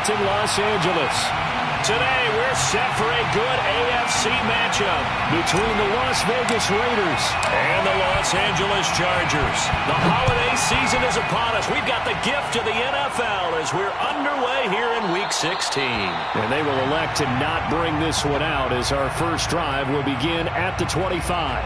starts in Los Angeles. Today, we're set for a good AFC matchup between the Las Vegas Raiders and the Los Angeles Chargers. The holiday season is upon us. We've got the gift of the NFL as we're underway here in Week 16. And they will elect to not bring this one out as our first drive will begin at the 25.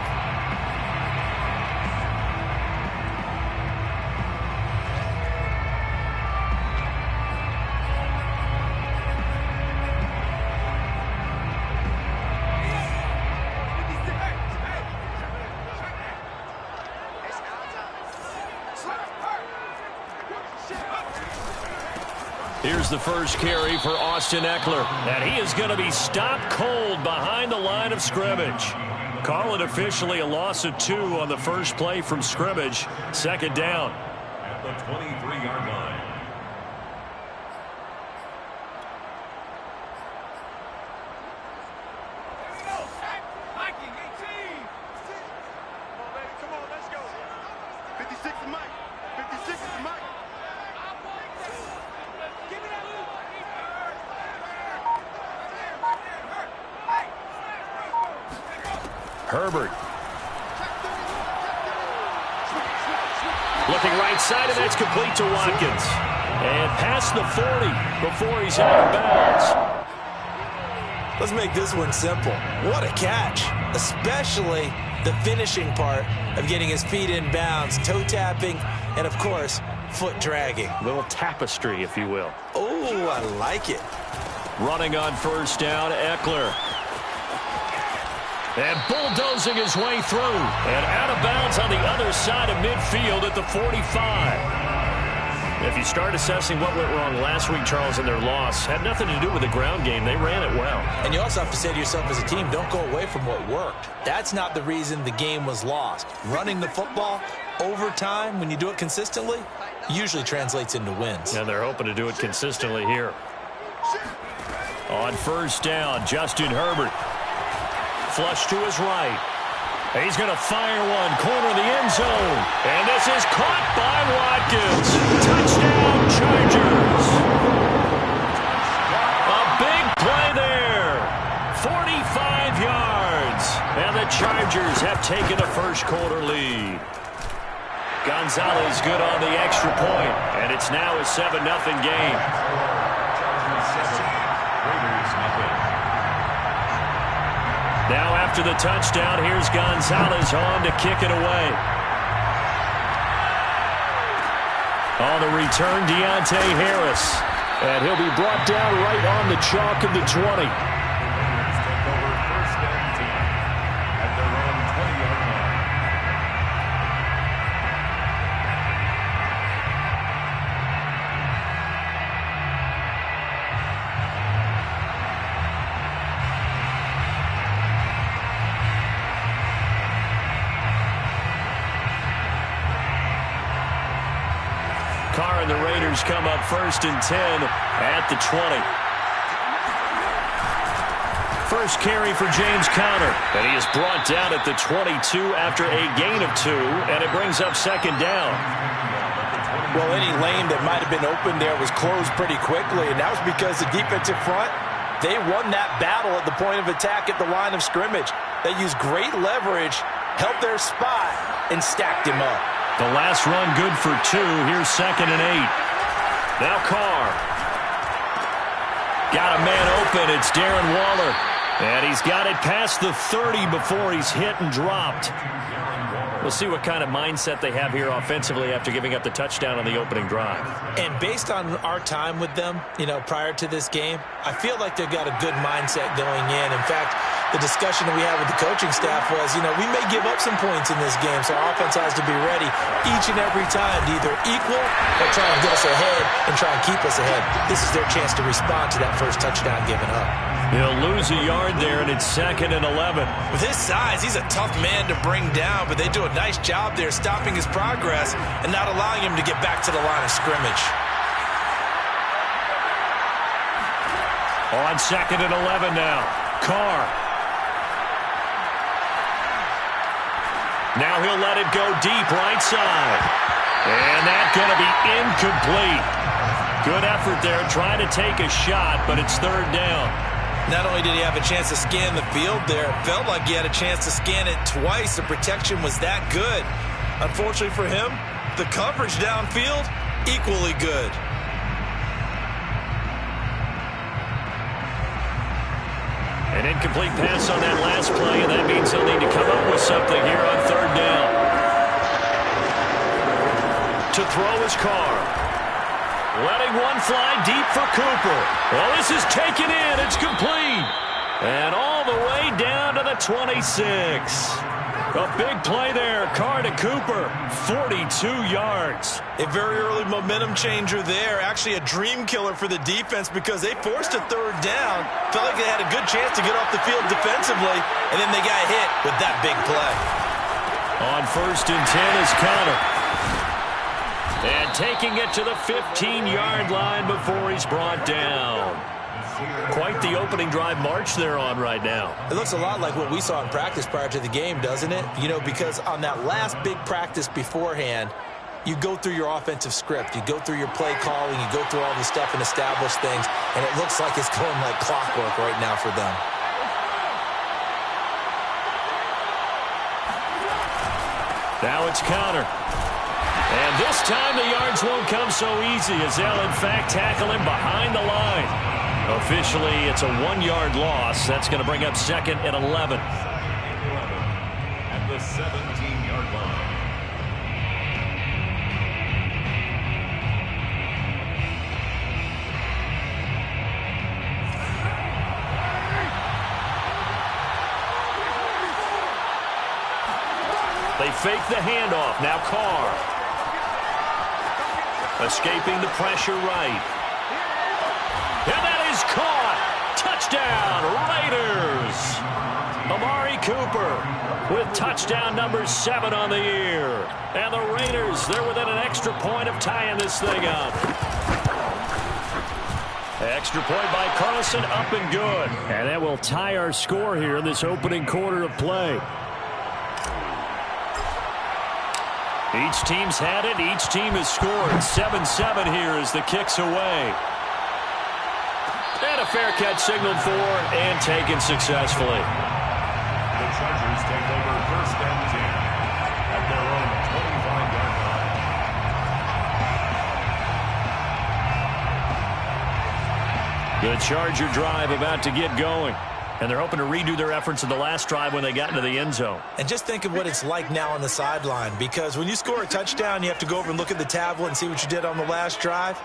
Here's the first carry for Austin Ekeler. And he is going to be stopped cold behind the line of scrimmage. Call it officially a loss of 2 on the first play from scrimmage. Second down. At the 23-yard line. Herbert. Looking right side, and that's complete to Watkins. And past the 40 before he's out of bounds. Let's make this one simple. What a catch, especially the finishing part of getting his feet in bounds, toe tapping, and, of course, foot dragging. A little tapestry, if you will. Oh, I like it. Running on first down, Ekeler. And bulldozing his way through. And out of bounds on the other side of midfield at the 45. If you start assessing what went wrong last week, Charles, in their loss, had nothing to do with the ground game. They ran it well. And you also have to say to yourself as a team, don't go away from what worked. That's not the reason the game was lost. Running the football over time, when you do it consistently, usually translates into wins. And they're hoping to do it consistently here. On first down, Justin Herbert. Flush to his right. He's going to fire one, corner of the end zone. And this is caught by Watkins. Touchdown, Chargers. A big play there. 45 yards. And the Chargers have taken a first quarter lead. Gonzalez good on the extra point. And it's now a 7-0 game. Now after the touchdown, here's Gonzalez on to kick it away. On the return, Deontay Harris. And he'll be brought down right on the chalk of the 20. Carr and the Raiders come up first and 10 at the 20. First carry for James Conner. And he is brought down at the 22 after a gain of 2. And it brings up second down. Well, any lane that might have been open there was closed pretty quickly. And that was because the defensive front, they won that battle at the point of attack at the line of scrimmage. They used great leverage, held their spot, and stacked him up. The last run good for 2. Here's second and 8. Now Carr. Got a man open. It's Darren Waller. And he's got it past the 30 before he's hit and dropped. We'll see what kind of mindset they have here offensively after giving up the touchdown on the opening drive. And based on our time with them, prior to this game, I feel like they've got a good mindset going in. In fact, the discussion that we had with the coaching staff was, we may give up some points in this game, so our offense has to be ready each and every time to either equal or try and get us ahead and try and keep us ahead. This is their chance to respond to that first touchdown given up. He'll lose a yard there, and it's second and 11. With his size, he's a tough man to bring down, but they do a nice job there stopping his progress and not allowing him to get back to the line of scrimmage. On second and 11 now, Carr. Now he'll let it go deep right side. And that's going to be incomplete. Good effort there, trying to take a shot, but it's third down. Not only did he have a chance to scan the field there, it felt like he had a chance to scan it twice. The protection was that good. Unfortunately for him, the coverage downfield, equally good. An incomplete pass on that last play, and that means he'll need to come up with something here on third down. To throw his car. Letting one fly deep for Cooper. Well, this is taken in. It's complete. And all the way down to the 26. A big play there. Carr to Cooper. 42 yards. A very early momentum changer there. Actually a dream killer for the defense because they forced a third down. Felt like they had a good chance to get off the field defensively, and then they got hit with that big play. On 1st and 10 is Connor. And taking it to the 15-yard line before he's brought down. Quite the opening drive march they're on right now. It looks a lot like what we saw in practice prior to the game, doesn't it? You know, because on that last big practice beforehand, you go through your offensive script. You go through your play calling. You go through all the stuff and establish things. And it looks like it's going like clockwork right now for them. Now it's Connor. And this time the yards won't come so easy as they'll, in fact, tackle him behind the line. Officially, it's a 1-yard loss. That's going to bring up 2nd and 11. At the 17-yard line. They fake the handoff. Now Carr. Escaping the pressure right. And that is caught. Touchdown, Raiders. Amari Cooper with touchdown number 7 on the year. And the Raiders, they're within an extra point of tying this thing up. Extra point by Carlson, up and good. And that will tie our score here in this opening quarter of play. Each team's had it. Each team has scored. 7-7 here as the kick's away. And a fair catch signaled for and taken successfully. The Chargers take over 1st and 10 at their own 25-yard line. The Charger drive about to get going. And they're hoping to redo their efforts in the last drive when they got into the end zone. And just think of what it's like now on the sideline, because when you score a touchdown, you have to go over and look at the tablet and see what you did on the last drive.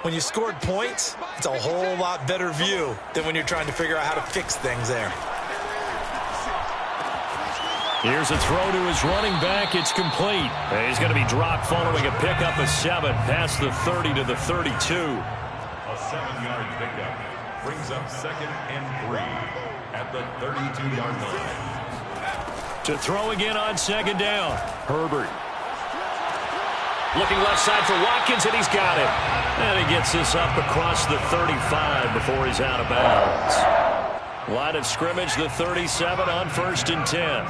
When you scored points, it's a whole lot better view than when you're trying to figure out how to fix things there. Here's a throw to his running back. It's complete. And he's going to be dropped following a pickup of 7 past the 30 to the 32. A 7-yard pickup brings up 2nd and 3 at the 32-yard line. To throw again on 2nd down. Herbert. Looking left side for Watkins, and he's got it. And he gets this up across the 35 before he's out of bounds. Line of scrimmage, the 37 on 1st and 10.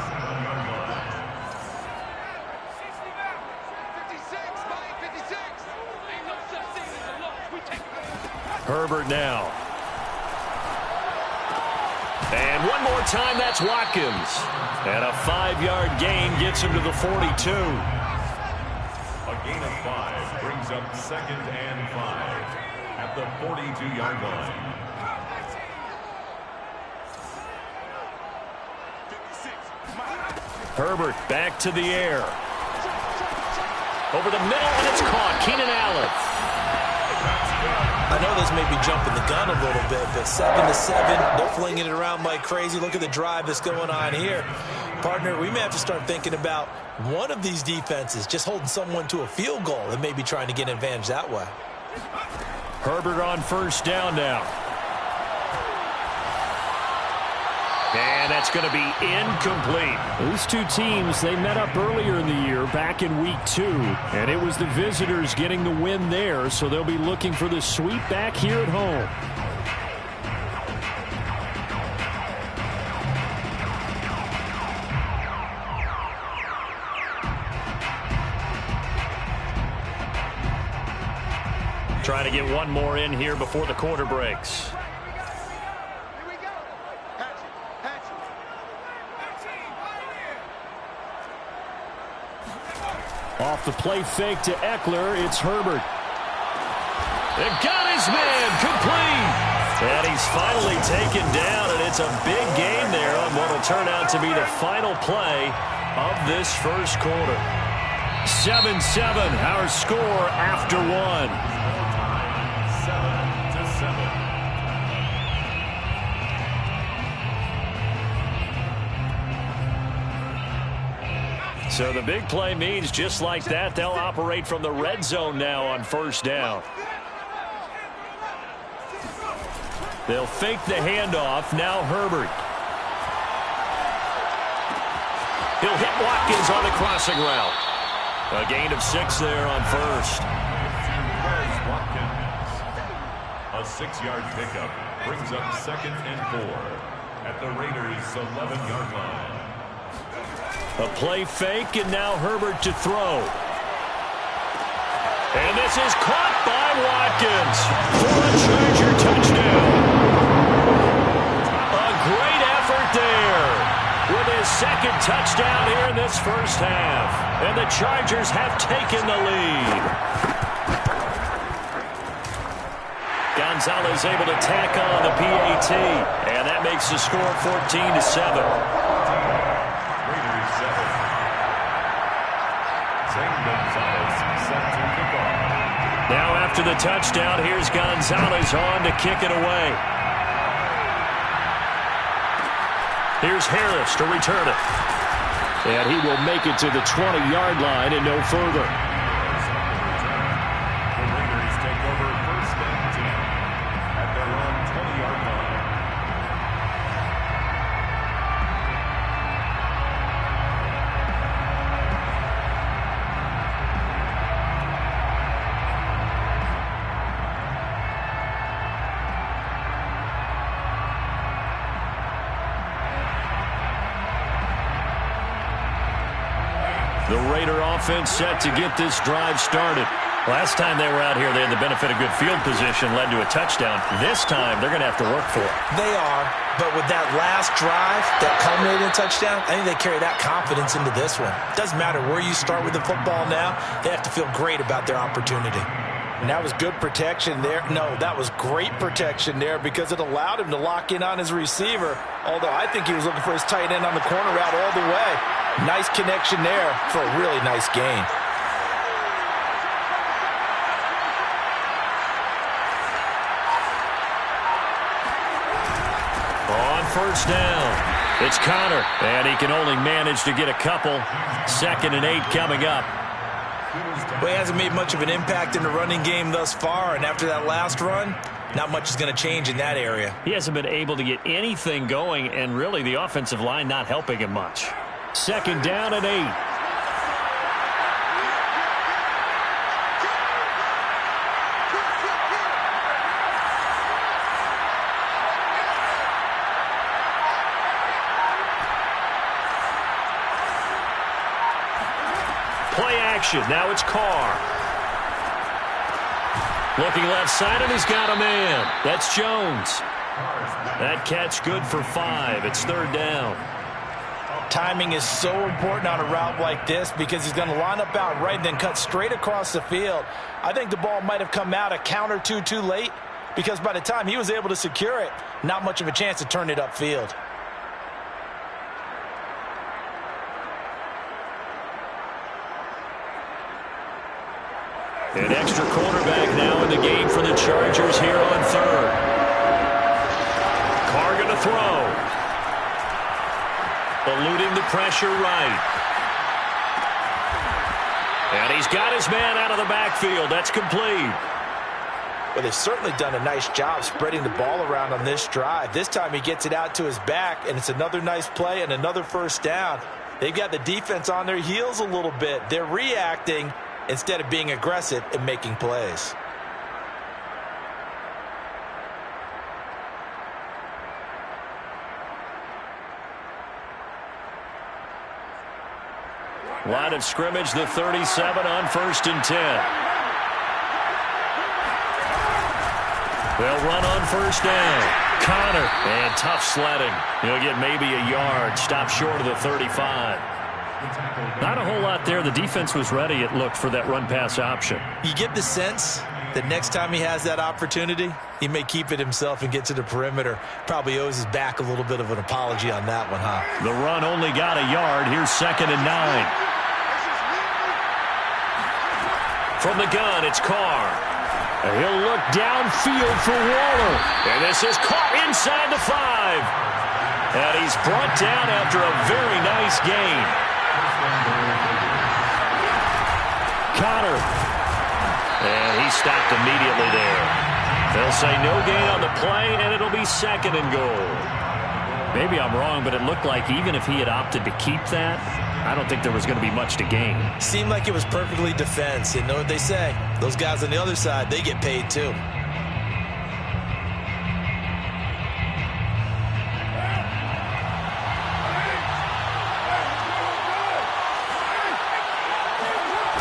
Herbert now. And one more time, that's Watkins. And a 5-yard gain gets him to the 42. A gain of 5 brings up 2nd and 5 at the 42-yard line. Herbert back to the air. Over the middle, and it's caught. Keenan Allen. I know this may be jumping the gun a little bit, but 7-7, they're flinging it around like crazy. Look at the drive that's going on here. Partner, we may have to start thinking about one of these defenses just holding someone to a field goal and maybe trying to get an advantage that way. Herbert on 1st down now. And that's going to be incomplete. Those two teams, they met up earlier in the year, back in week 2. And it was the visitors getting the win there, so they'll be looking for the sweep back here at home. Trying to get one more in here before the quarter breaks. Off the play fake to Eckler, it's Herbert. And got his man, complete. And he's finally taken down, and it's a big gain there on what will turn out to be the final play of this first quarter. 7-7, our score after one. 7-7. So the big play means just like that, they'll operate from the red zone now on first down. They'll fake the handoff. Now Herbert. He'll hit Watkins on the crossing route. A gain of 6 there on first. A 6-yard pickup brings up 2nd and 4 at the Raiders' 11-yard line. A play fake, and now Herbert to throw. And this is caught by Watkins for a Charger touchdown. A great effort there with his 2nd touchdown here in this first half. And the Chargers have taken the lead. Gonzalez able to tack on the PAT. And that makes the score 14-7. Raiders 7. Zane Gonzalez set to kick off. Now after the touchdown, here's Gonzalez on to kick it away. Here's Harris to return it. And he will make it to the 20-yard line and no further. The Raiders take over 1st and 10 at their own 20-yard line. The Raider offense set to get this drive started. Last time they were out here, they had the benefit of good field position, led to a touchdown. This time, they're going to have to work for it. They are, but with that last drive that culminated in a touchdown, I think they carry that confidence into this one. It doesn't matter where you start with the football now. They have to feel great about their opportunity. And that was good protection there. No, that was great protection there because it allowed him to lock in on his receiver, although I think he was looking for his tight end on the corner route all the way. Nice connection there for a really nice gain. On first down, it's Connor, and he can only manage to get a couple. 2nd and 8 coming up. Well, he hasn't made much of an impact in the running game thus far, and after that last run, not much is going to change in that area. He hasn't been able to get anything going, and really the offensive line not helping him much. 2nd down and 8. Play action. Now it's Carr. Looking left side, and he's got a man. That's Jones. That catch good for 5. It's 3rd down. Timing is so important on a route like this because he's going to line up out right and then cut straight across the field. I think the ball might have come out a count or two too late because by the time he was able to secure it, not much of a chance to turn it upfield. An extra quarterback now in the game for the Chargers here on 3rd. Carr going to throw. Eluding the pressure right. And he's got his man out of the backfield. That's complete. Well, they've certainly done a nice job spreading the ball around on this drive. This time he gets it out to his back, and it's another nice play and another first down. They've got the defense on their heels a little bit. They're reacting instead of being aggressive and making plays. Line of scrimmage, the 37 on 1st and 10. They'll run on first down. Connor, and tough sledding. He'll get maybe a yard. Stop short of the 35. Not a whole lot there. The defense was ready, it looked, for that run-pass option. You get the sense that next time he has that opportunity, he may keep it himself and get to the perimeter. Probably owes his back a little bit of an apology on that one, huh? The run only got a yard. Here's 2nd and 9. From the gun, it's Carr. And he'll look downfield for Waller. And this is caught inside the 5. And he's brought down after a very nice gain. Connor. And he stopped immediately there. They'll say no gain on the play, and it'll be 2nd and goal. Maybe I'm wrong, but it looked like even if he had opted to keep that, I don't think there was going to be much to gain. Seemed like it was perfectly defense. And know what they say? Those guys on the other side, they get paid too.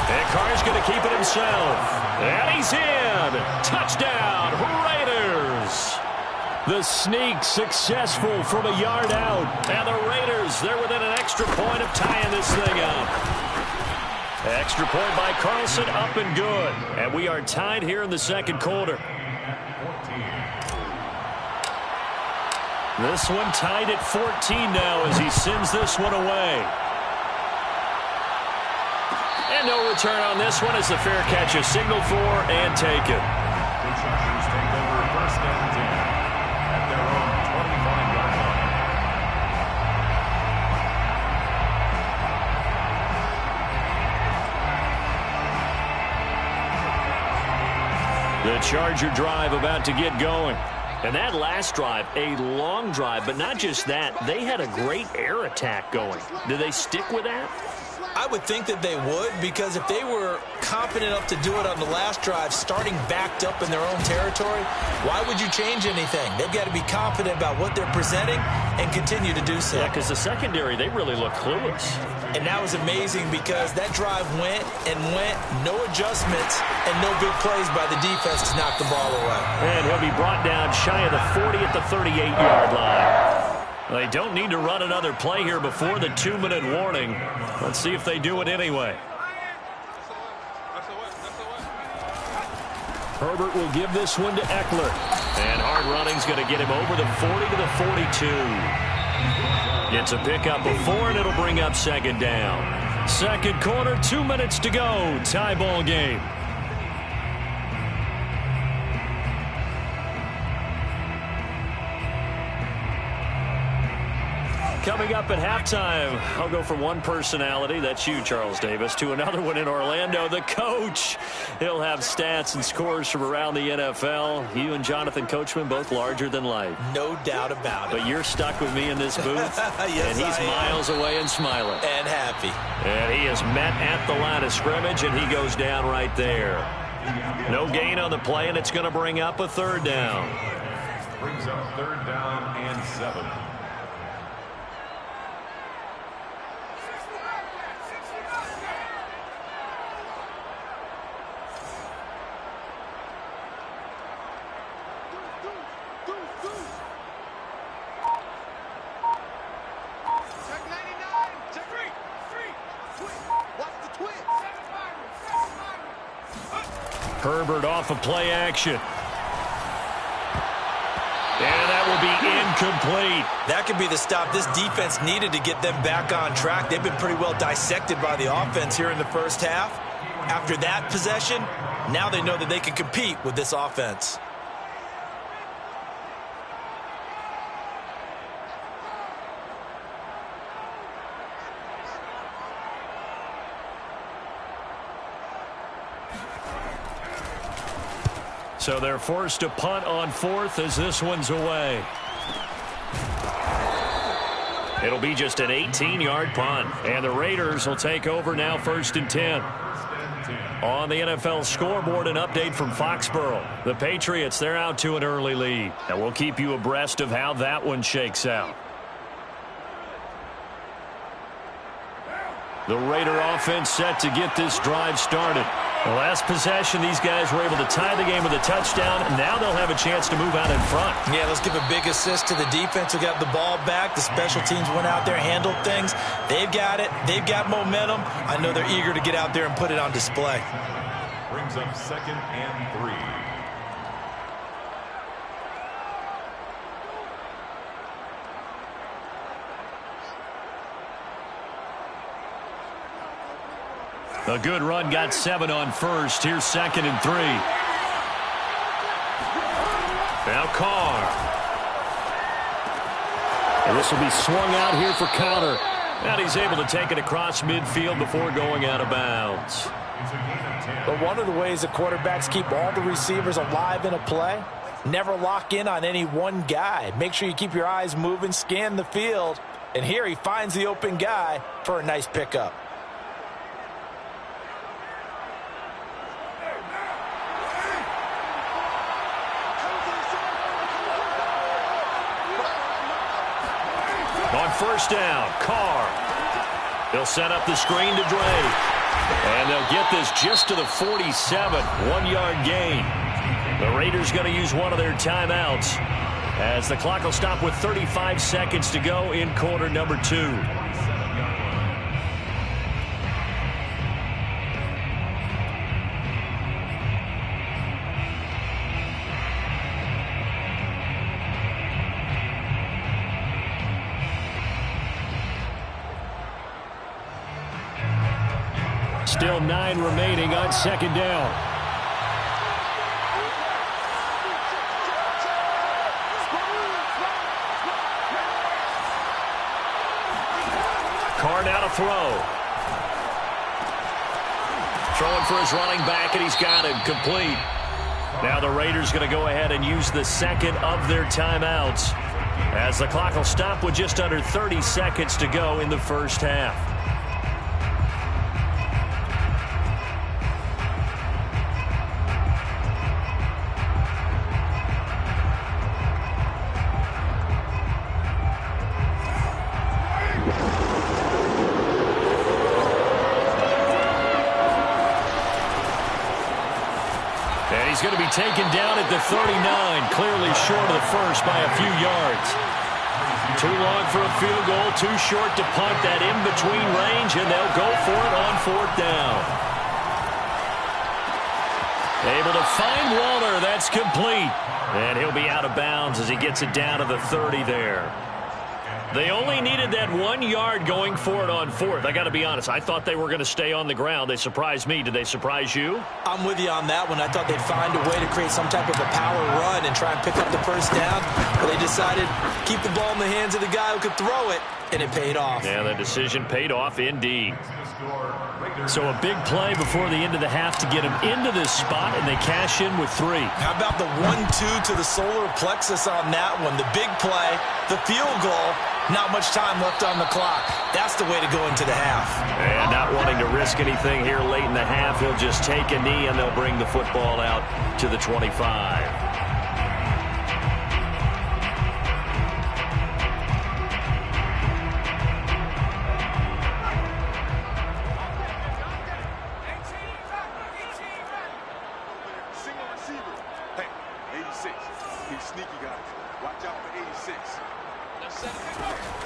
And Carr's going to keep it himself. And he's in. Touchdown, Raiders. The sneak successful from a yard out. And the Raiders, they're within an extra point of tying this thing up. Extra point by Carlson, up and good. And we are tied here in the 2nd quarter. This one tied at 14 now as he sends this one away. And no return on this one as the fair catch is signaled for and taken. The Chargers take over 1st and 10 at their own 25-yard line. The Charger drive about to get going. And that last drive, a long drive, but not just that. They had a great air attack going. Do they stick with that? I would think that they would, because if they were confident enough to do it on the last drive, starting backed up in their own territory, why would you change anything? They've got to be confident about what they're presenting and continue to do so. Yeah, because the secondary, they really look clueless. And that was amazing because that drive went and went, no adjustments, and no big plays by the defense to knock the ball away. And he'll be brought down shy of the 40 at the 38-yard line. They don't need to run another play here before the 2-minute warning. Let's see if they do it anyway. Herbert will give this one to Eckler. And hard running's going to get him over the 40 to the 42. Gets a pickup of 4, and it'll bring up 2nd down. 2nd quarter, 2 minutes to go. Tie ball game. Coming up at halftime, I'll go from one personality, that's you, Charles Davis, to another one in Orlando, the coach. He'll have stats and scores from around the NFL. You and Jonathan Coachman, both larger than life. No doubt about it. But you're stuck with me in this booth, yes, and he's miles away and smiling. And happy. And he is met at the line of scrimmage, and he goes down right there. No gain on the play, and it's going to bring up a 3rd down. Brings up 3rd down and 7. Herbert off of play action. And that will be incomplete. That could be the stop this defense needed to get them back on track. They've been pretty well dissected by the offense here in the first half. After that possession, now they know that they can compete with this offense. So they're forced to punt on 4th as this one's away. It'll be just an 18-yard punt. And the Raiders will take over now 1st and 10. On the NFL scoreboard, an update from Foxborough. The Patriots, they're out to an early lead. And we'll keep you abreast of how that one shakes out. The Raider offense set to get this drive started. The last possession, these guys were able to tie the game with a touchdown. Now they'll have a chance to move out in front. Yeah, let's give a big assist to the defense who got the ball back. The special teams went out there, handled things. They've got it. They've got momentum. I know they're eager to get out there and put it on display. Brings up 2nd and 3. A good run, got 7 on first. Here's 2nd and 3. Now Carr. And this will be swung out here for counter. And he's able to take it across midfield before going out of bounds. But one of the ways the quarterbacks keep all the receivers alive in a play, never lock in on any one guy. Make sure you keep your eyes moving, scan the field. And here he finds the open guy for a nice pickup. On first down, Carr. He'll set up the screen to Drake. And they'll get this just to the 47. 1-yard gain. The Raiders going to use one of their timeouts as the clock will stop with 35 seconds to go in quarter number 2. Still 9 remaining on 2nd down. Carr now to throw. Throwing for his running back, and he's got it complete. Now the Raiders going to go ahead and use the second of their timeouts as the clock will stop with just under 30 seconds to go in the first half. He's going to be taken down at the 39, clearly short of the first by a few yards. Too long for a field goal, too short to punt that in-between range, and they'll go for it on 4th down. Able to find Waller, that's complete. And he'll be out of bounds as he gets it down to the 30 there. They only needed that 1 yard going for it on 4th. I got to be honest, I thought they were going to stay on the ground. They surprised me. Did they surprise you? I'm with you on that one. I thought they'd find a way to create some type of a power run and try and pick up the first down. But they decided keep the ball in the hands of the guy who could throw it, and it paid off. Yeah, the decision paid off indeed. So a big play before the end of the half to get him into this spot, and they cash in with 3. How about the 1-2 to the solar plexus on that one? The big play, the field goal, not much time left on the clock. That's the way to go into the half. And not wanting to risk anything here late in the half, he'll just take a knee, and they'll bring the football out to the 25.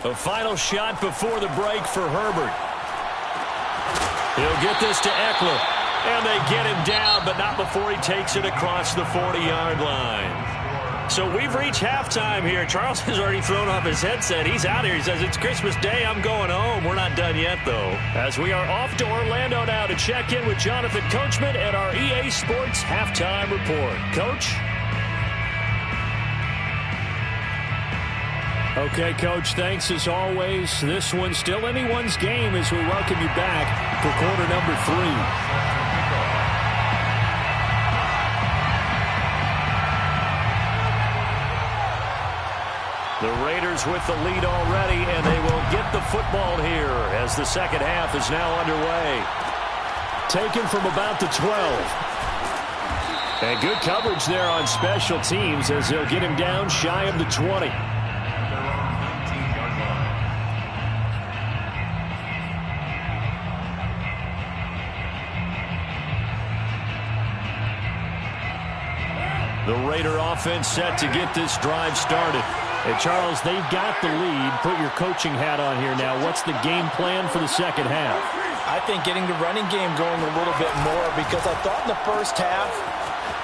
A final shot before the break for Herbert. He'll get this to Eckler. And they get him down, but not before he takes it across the 40-yard line. So we've reached halftime here. Charles has already thrown off his headset. He's out here. He says, it's Christmas Day. I'm going home. We're not done yet, though. As we are off to Orlando now to check in with Jonathan Coachman and our EA Sports Halftime Report. Coach? Okay, Coach, thanks as always. This one's still anyone's game as we welcome you back for quarter number 3. The Raiders with the lead already, and they will get the football here as the second half is now underway. Taken from about the 12. And good coverage there on special teams as they'll get him down shy of the 20. The Raider offense set to get this drive started. Hey, Charles, they've got the lead. Put your coaching hat on here now. What's the game plan for the second half? I think getting the running game going a little bit more, because I thought in the first half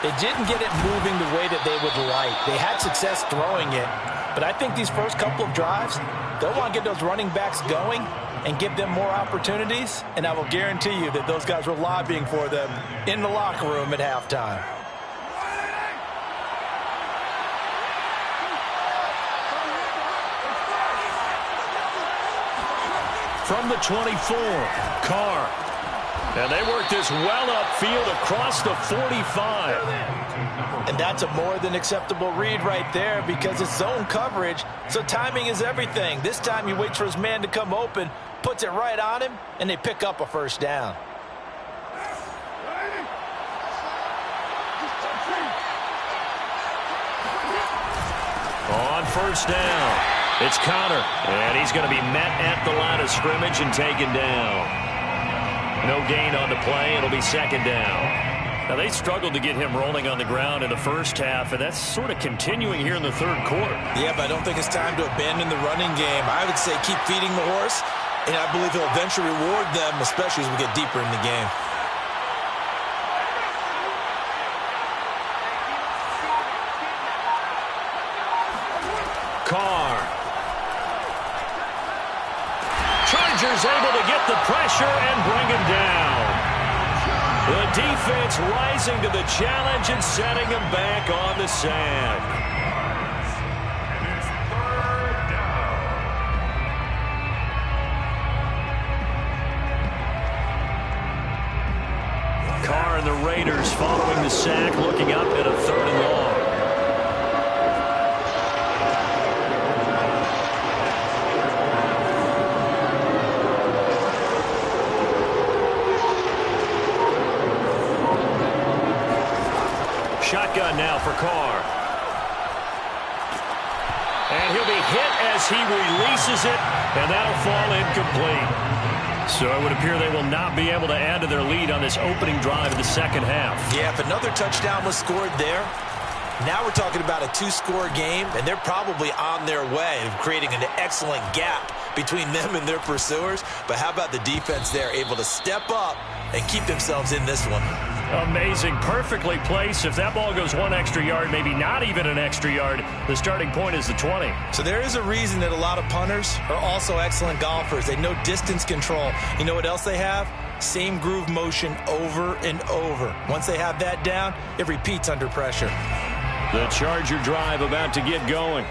they didn't get it moving the way that they would like. They had success throwing it, but I think these first couple of drives, they'll want to get those running backs going and give them more opportunities, and I will guarantee you that those guys were lobbying for them in the locker room at halftime. From the 24, Carr. And they work this well upfield across the 45. And that's a more than acceptable read right there, because it's zone coverage, so timing is everything. This time he waits for his man to come open, puts it right on him, and they pick up a first down. On first down, it's Connor, and he's going to be met at the line of scrimmage and taken down. No gain on the play. It'll be second down. Now, they struggled to get him rolling on the ground in the first half, and that's sort of continuing here in the third quarter. Yeah, but I don't think it's time to abandon the running game. I would say keep feeding the horse, and I believe he'll eventually reward them, especially as we get deeper in the game. Carr. Chargers able to get the pressure and bring him down. The defense rising to the challenge and setting him back on the sack. And it's third down. Carr and the Raiders following the sack, looking up at a 3rd and long. Shotgun now for Carr. And he'll be hit as he releases it, and that'll fall incomplete. So it would appear they will not be able to add to their lead on this opening drive of the second half. Yeah, if another touchdown was scored there, now we're talking about a 2-score game, and they're probably on their way of creating an excellent gap between them and their pursuers. But how about the defense there, able to step up and keep themselves in this one? Amazing. Perfectly placed. If that ball goes 1 extra yard, maybe not even an extra yard, the starting point is the 20. So there is a reason that a lot of punters are also excellent golfers. They know distance control. You know what else they have? Same groove motion over and over. Once they have that down, it repeats under pressure. The Charger drive about to get going.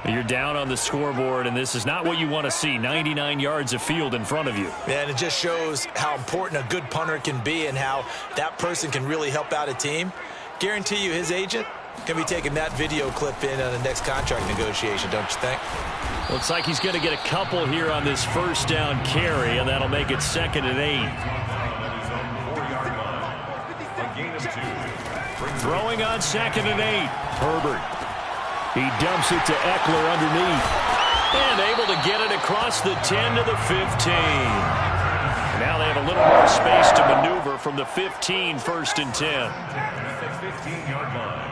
You're down on the scoreboard, and this is not what you want to see. 99 yards of field in front of you. Yeah, and it just shows how important a good punter can be and how that person can really help out a team. Guarantee you his agent can be taking that video clip in on the next contract negotiation, don't you think? Looks like he's going to get a couple here on this first down carry, and that'll make it 2nd and 8. Throwing on 2nd and 8. Herbert. He dumps it to Eckler underneath. And able to get it across the 10 to the 15. Now they have a little more space to maneuver from the 15, 1st and 10. At the 15-yard line.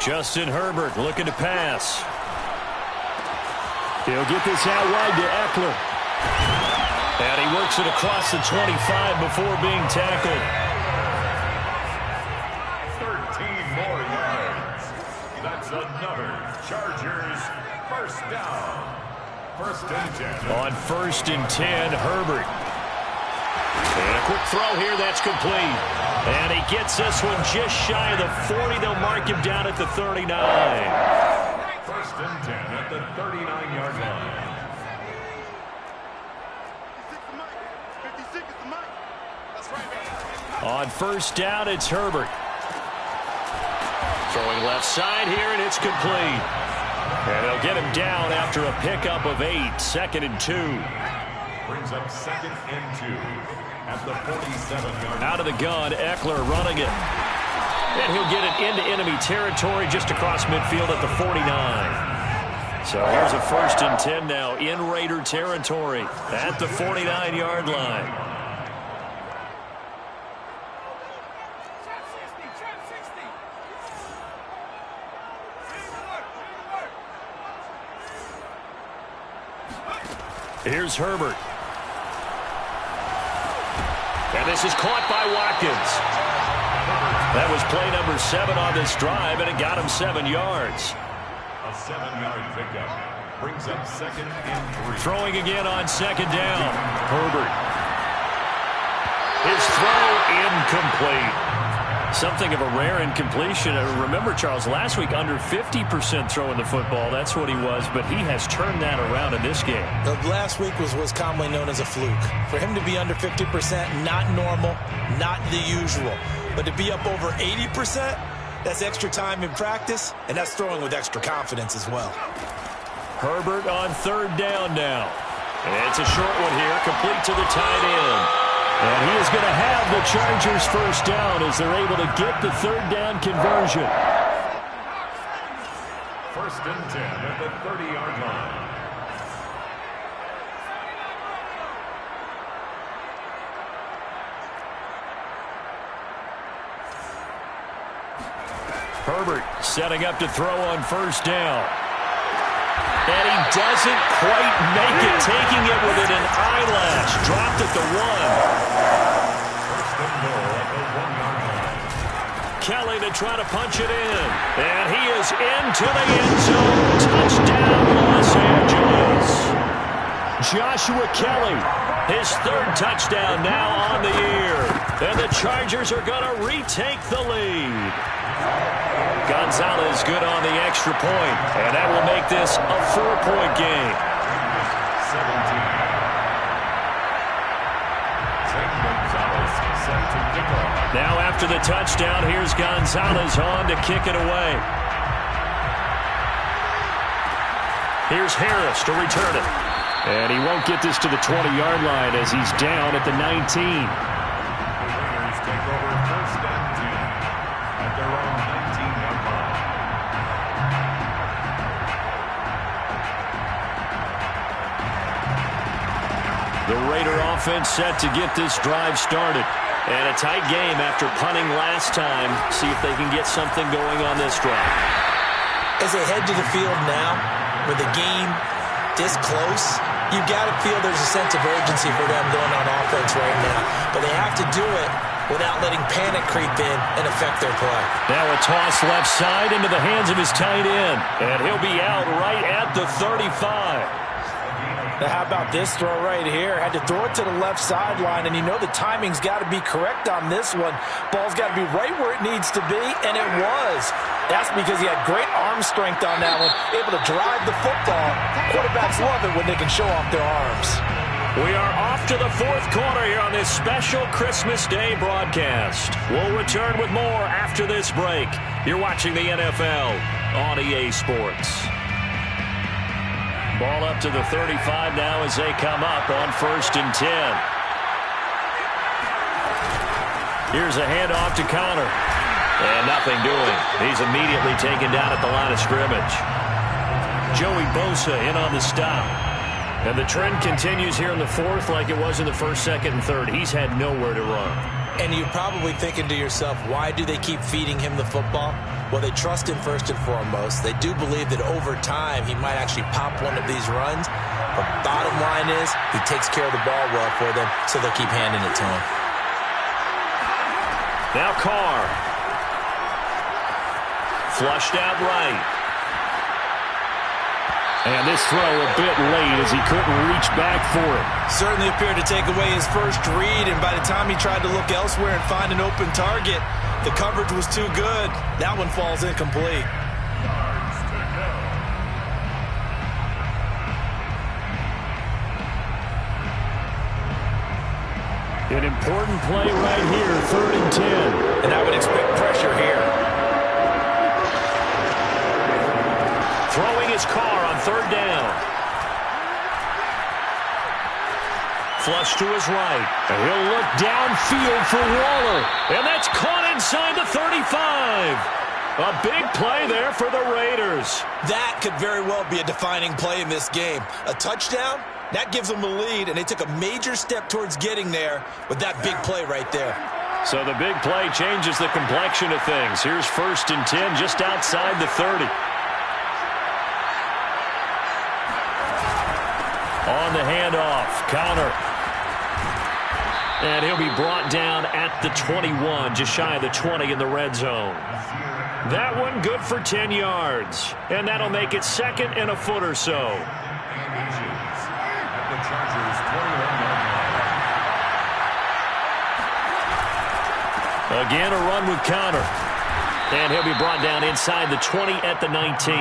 Justin Herbert looking to pass. He'll get this out wide to Eckler. And he works it across the 25 before being tackled. 13 more yards. That's another Chargers first down. 1st and 10. On 1st and 10, Herbert. And a quick throw here, that's complete. And he gets this one just shy of the 40. They'll mark him down at the 39. 1st and 10 at the 39-yard line. On 1st down, it's Herbert. Throwing left side here, and it's complete. And they'll get him down after a pickup of 8. 2nd and 2. Brings up 2nd and 2 at the 47-yard line. Out of the gun, Eckler running it. And he'll get it into enemy territory just across midfield at the 49. So here's a 1st and 10 now in Raider territory at the 49-yard line. Here's Herbert. And this is caught by Watkins. That was play number 7 on this drive, and it got him 7 yards. A 7-yard pickup brings up 2nd and 3. Throwing again on 2nd down. Herbert. His throw incomplete. Something of a rare incompletion. Remember, Charles, last week under 50% throwing the football. That's what he was, but he has turned that around in this game. Last week was commonly known as a fluke. For him to be under 50%, not normal, not the usual. But to be up over 80%, that's extra time in practice, and that's throwing with extra confidence as well. Herbert on 3rd down now. And it's a short one here, complete to the tight end. And he is going to have the Chargers first down as they're able to get the 3rd down conversion. 1st and 10 at the 30-yard line. Herbert setting up to throw on 1st down. And he doesn't quite make it, taking it within an eyelash. Dropped at the 1. 1st and goal at the 1-yard line. Kelly to try to punch it in. And he is into the end zone. Touchdown, Los Angeles. Joshua Kelly, his 3rd touchdown now on the year. And the Chargers are going to retake the lead. Gonzalez good on the extra point, and that will make this a 4-point game. 17. Gonzalez set to kick off. Now after the touchdown, here's Gonzalez on to kick it away. Here's Harris to return it. And he won't get this to the 20-yard line as he's down at the 19. The Raiders take over 1st and 10 at their own 19-yard line. The Raider offense set to get this drive started. And a tight game after punting last time. See if they can get something going on this drive. As they head to the field now, with the game this close, you've got to feel there's a sense of urgency for them going on offense right now. But they have to do it without letting panic creep in and affect their play. Now a toss left side into the hands of his tight end. And he'll be out right at the 35. Now how about this throw right here? Had to throw it to the left sideline, and you know the timing's got to be correct on this one. Ball's got to be right where it needs to be, and it was. That's because he had great arm strength on that one, able to drive the football. Quarterbacks love it when they can show off their arms. We are off to the 4th quarter here on this special Christmas Day broadcast. We'll return with more after this break. You're watching the NFL on EA Sports. Ball up to the 35 now as they come up on 1st and 10. Here's a handoff to Connor. And nothing doing. He's immediately taken down at the line of scrimmage. Joey Bosa in on the stop. And the trend continues here in the 4th like it was in the 1st, 2nd, and 3rd. He's had nowhere to run. And you're probably thinking to yourself, why do they keep feeding him the football? Well, they trust him first and foremost. They do believe that over time he might actually pop one of these runs. But bottom line is he takes care of the ball well for them, so they'll keep handing it to him. Now Carr. Flushed out right. And this throw a bit late as he couldn't reach back for it. Certainly appeared to take away his first read, and by the time he tried to look elsewhere and find an open target, the coverage was too good. That one falls incomplete. An important play right here, 3rd and 10. And I would expect pressure here. Throwing his Carr on 3rd down. Flush to his right. And he'll look downfield for Waller. And that's caught inside the 35. A big play there for the Raiders. That could very well be a defining play in this game. A touchdown, that gives them the lead, and they took a major step towards getting there with that big play right there. So the big play changes the complexion of things. Here's 1st and 10 just outside the 30. On the handoff, Connor. And he'll be brought down at the 21, just shy of the 20 in the red zone. That one good for 10 yards. And that'll make it second and a foot or so. Again, a run with Connor. And he'll be brought down inside the 20 at the 19.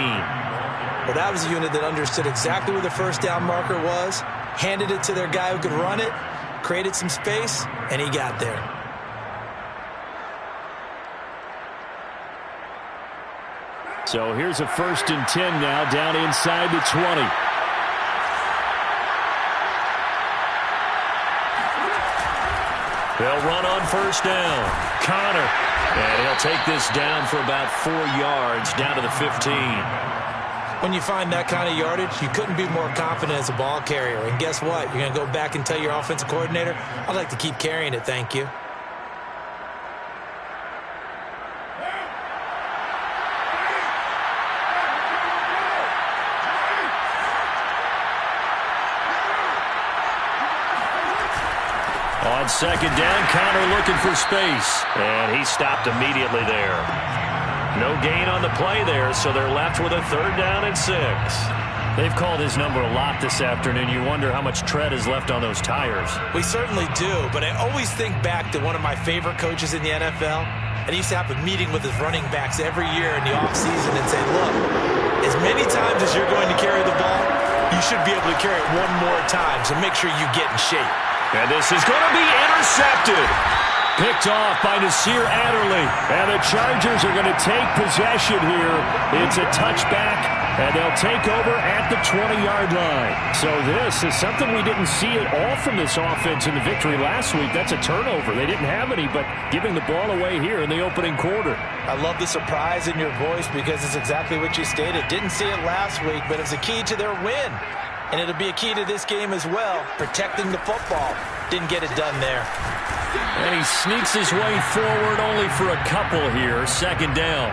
Well, that was a unit that understood exactly where the first down marker was, handed it to their guy who could run it, created some space, and he got there. So here's a 1st and 10 now, down inside the 20. They'll run on first down. Connor. And he'll take this down for about 4 yards, down to the 15. When you find that kind of yardage, you couldn't be more confident as a ball carrier. And guess what? You're going to go back and tell your offensive coordinator, I'd like to keep carrying it, thank you. On second down, Connor looking for space. And he stopped immediately there. No gain on the play there, so they're left with a 3rd down and 6. They've called his number a lot this afternoon. You wonder how much tread is left on those tires. We certainly do, but I always think back to one of my favorite coaches in the NFL. And he used to have a meeting with his running backs every year in the offseason and say, look, as many times as you're going to carry the ball, you should be able to carry it one more time, so make sure you get in shape. And this is going to be intercepted. Picked off by Nasir Adderley. And the Chargers are going to take possession here. It's a touchback, and they'll take over at the 20-yard line. So this is something we didn't see at all from this offense in the victory last week. That's a turnover. They didn't have any, but giving the ball away here in the opening quarter. I love the surprise in your voice because it's exactly what you stated. Didn't see it last week, but it's a key to their win. And it'll be a key to this game as well, protecting the football. Didn't get it done there. And he sneaks his way forward only for a couple here. 2nd down.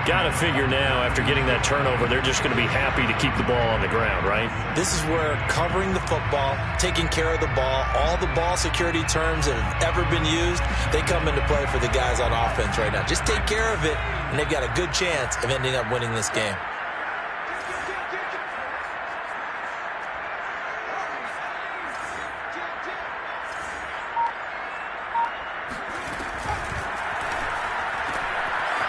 Got to figure now, after getting that turnover, they're just going to be happy to keep the ball on the ground, right? This is where covering the football, taking care of the ball, all the ball security terms that have ever been used, they come into play for the guys on offense right now. Just take care of it, and they've got a good chance of ending up winning this game.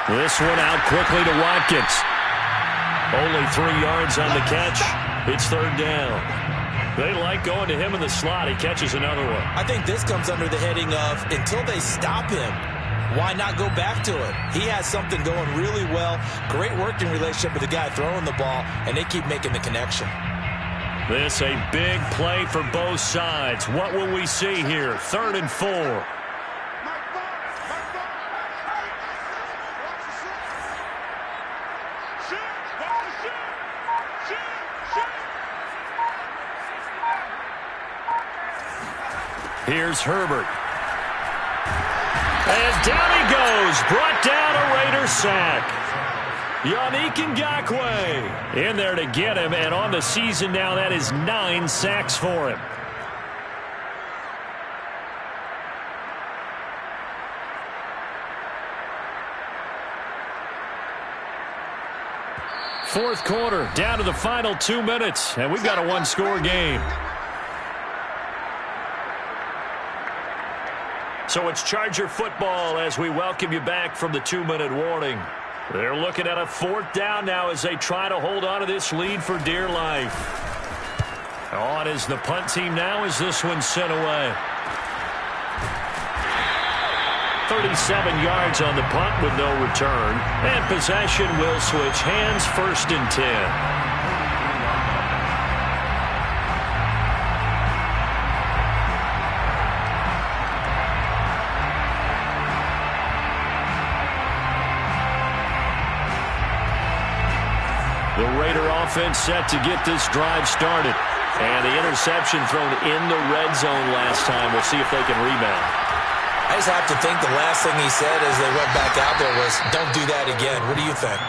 This one out quickly to Watkins. Only 3 yards on the catch. It's 3rd down. They like going to him in the slot. He catches another one. I think this comes under the heading of until they stop him, why not go back to it? He has something going really well. Great working relationship with the guy throwing the ball, and they keep making the connection. This a big play for both sides. What will we see here? 3rd and 4. Here's Herbert. And down he goes. Brought down a Raider sack. Yannick Ngakoue in there to get him. And on the season now, that is 9 sacks for him. Fourth quarter, down to the final 2 minutes. And we've got a one-score game. So it's Charger football as we welcome you back from the 2-minute warning. They're looking at a 4th down now as they try to hold on to this lead for dear life. On is the punt team now as this one's sent away. 37 yards on the punt with no return. And possession will switch hands, 1st and 10. The Raider offense set to get this drive started. And the interception thrown in the red zone last time. We'll see if they can rebound. I just have to think the last thing he said as they went back out there was, don't do that again. What do you think?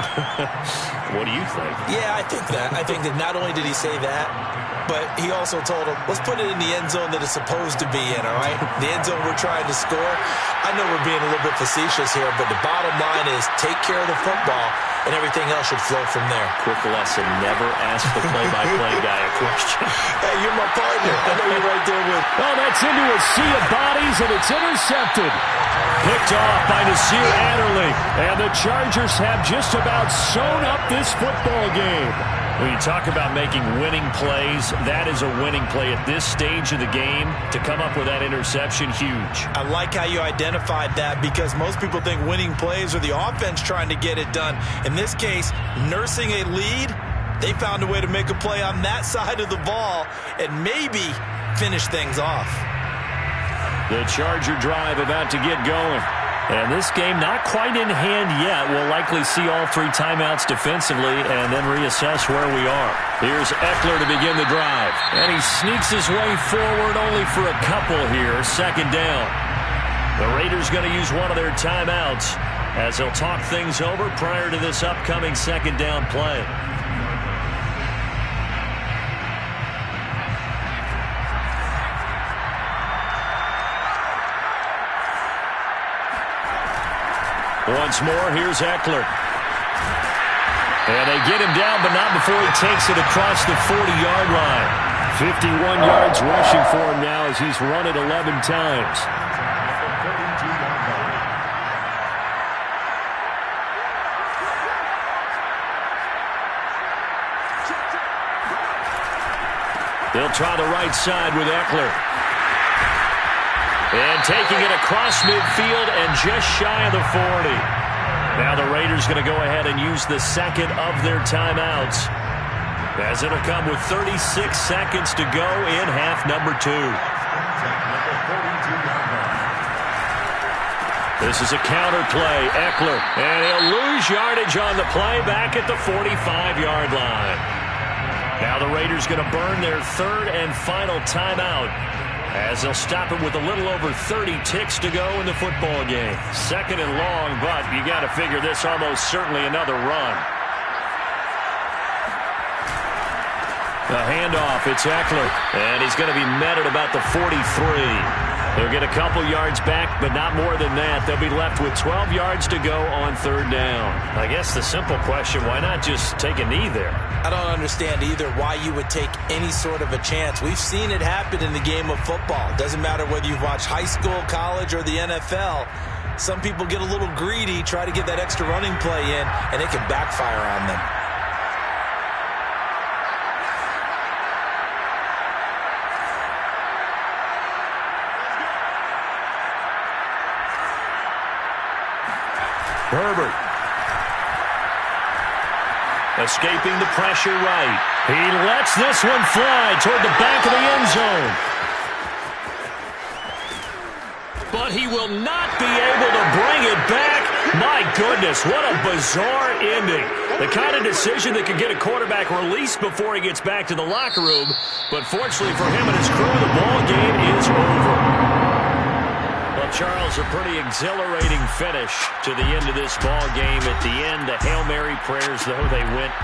What do you think? Yeah, I think that. I think that not only did he say that, but he also told him, let's put it in the end zone that it's supposed to be in, all right? The end zone we're trying to score. I know we're being a little bit facetious here, but the bottom line is take care of the football, and everything else should flow from there. Quick lesson, never ask the play-by-play guy a question. Hey, you're my partner. I know you're right there with. Oh, that's into a sea of bodies, and it's intercepted. Picked off by Nasir Adderley. And the Chargers have just about sewn up this football game. When you talk about making winning plays, that is a winning play at this stage of the game. To come up with that interception, huge. I like how you identified that because most people think winning plays are the offense trying to get it done. In this case, nursing a lead, they found a way to make a play on that side of the ball and maybe finish things off. The Charger drive about to get going. And this game not quite in hand yet. We'll likely see all 3 timeouts defensively and then reassess where we are. Here's Eckler to begin the drive. And he sneaks his way forward only for a couple here. Second down. The Raiders going to use one of their timeouts as they'll talk things over prior to this upcoming second down play. Once more, here's Eckler. And they get him down, but not before he takes it across the 40-yard line. 51 yards rushing for him now as he's run it 11 times. They'll try the right side with Eckler. And taking it across midfield and just shy of the 40. Now the Raiders going to go ahead and use the second of their timeouts, as it'll come with 36 seconds to go in half number 2. This is a counter play. Eckler, and he'll lose yardage on the play back at the 45-yard line. Now the Raiders going to burn their third and final timeout, as they'll stop it with a little over 30 ticks to go in the football game. Second and long, but you got to figure this almost certainly another run. The handoff, it's Eckler, and he's going to be met at about the 43. They'll get a couple yards back, but not more than that. They'll be left with 12 yards to go on third down. I guess the simple question, why not just take a knee there? I don't understand either why you would take any sort of a chance. We've seen it happen in the game of football. Doesn't matter whether you've watched high school, college, or the NFL. Some people get a little greedy, try to get that extra running play in, and it can backfire on them. Herbert. Escaping the pressure right. He lets this one fly toward the back of the end zone. But he will not be able to bring it back. My goodness, what a bizarre ending. The kind of decision that could get a quarterback released before he gets back to the locker room. But fortunately for him and his crew, the ball game is over. Well, Charles, a pretty exhilarating finish to the end of this ball game. At the end, the Hail Mary prayers, though, they went